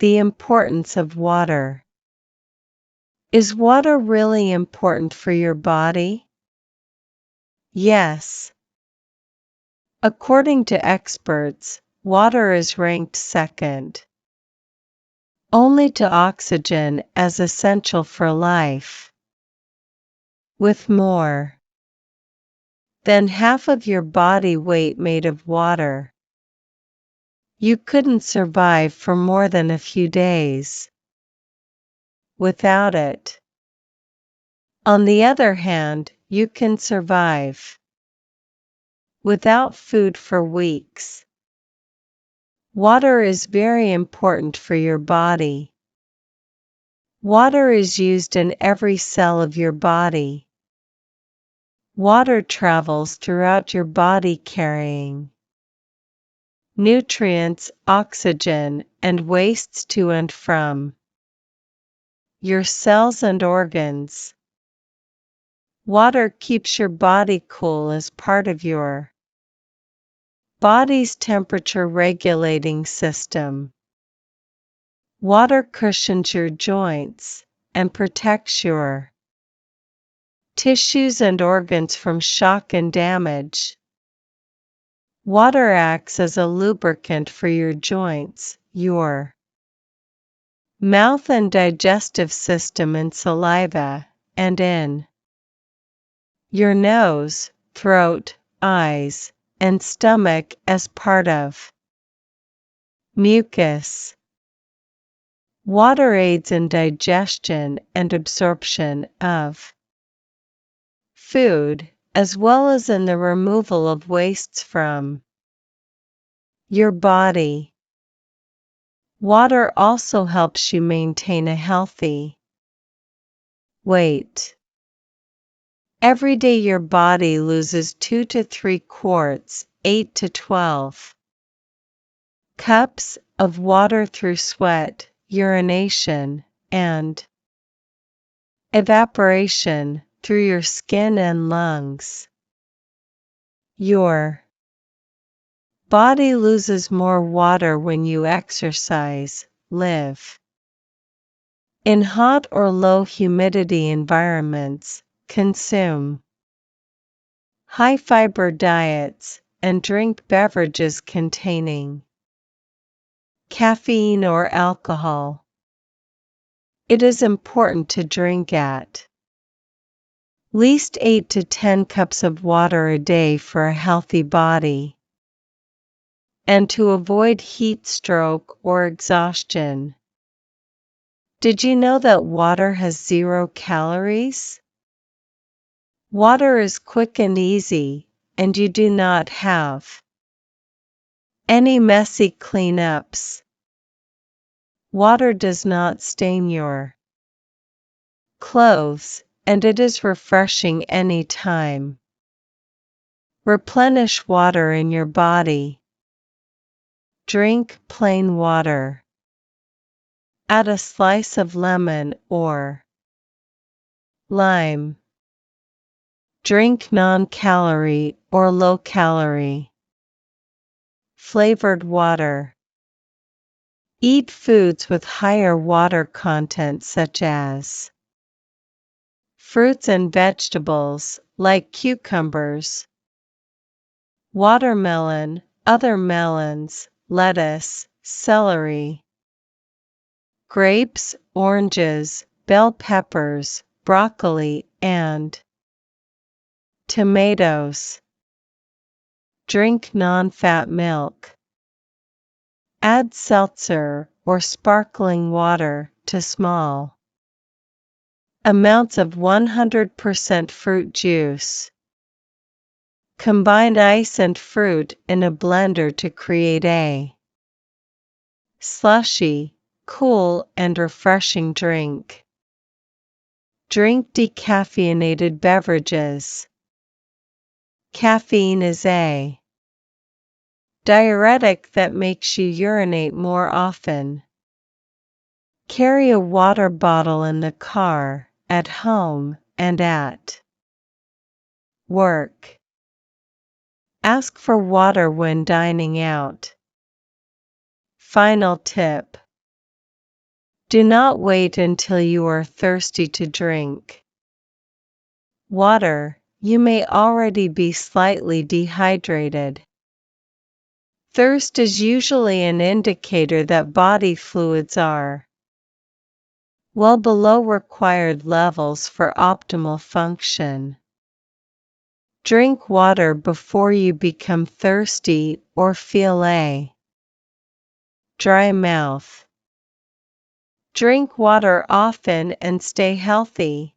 The importance of water. Is water really important for your body? Yes. According to experts, water is ranked second only to oxygen as essential for life. With more than half of your body weight made of water, you couldn't survive for more than a few days without it. On the other hand, you can survive without food for weeks. Water is very important for your body. Water is used in every cell of your body. Water travels throughout your body carrying nutrients, oxygen, and wastes to and from your cells and organs. Water keeps your body cool as part of your body's temperature regulating system. Water cushions your joints and protects your tissues and organs from shock and damage. Water acts as a lubricant for your joints, your mouth and digestive system and saliva, and in your nose, throat, eyes, and stomach as part of mucus. Water aids in digestion and absorption of food, as well as in the removal of wastes from your body. Water also helps you maintain a healthy weight. Every day your body loses 2 to 3 quarts, 8 to 12 cups of water through sweat, urination, and evaporation through your skin and lungs. Your body loses more water when you exercise, live in hot or low humidity environments, consume high fiber diets, and drink beverages containing caffeine or alcohol. It is important to drink at least 8 to 10 cups of water a day for a healthy body, and to avoid heat stroke or exhaustion. Did you know that water has 0 calories? Water is quick and easy, and you do not have any messy cleanups. Water does not stain your clothes, and it is refreshing any time. Replenish water in your body. Drink plain water. Add a slice of lemon or lime. Drink non-calorie or low-calorie flavored water. Eat foods with higher water content such as fruits and vegetables like cucumbers, watermelon, other melons, lettuce, celery, grapes, oranges, bell peppers, broccoli, and tomatoes. Drink non-fat milk. Add seltzer or sparkling water to small amounts of 100% fruit juice. Combine ice and fruit in a blender to create a slushy, cool, and refreshing drink. Drink decaffeinated beverages. Caffeine is a diuretic that makes you urinate more often. Carry a water bottle in the car, at home, and at work. Ask for water when dining out. Final tip. Do not wait until you are thirsty to drink water. You may already be slightly dehydrated. Thirst is usually an indicator that body fluids are well below required levels for optimal function. Drink water before you become thirsty or feel a dry mouth. Drink water often and stay healthy.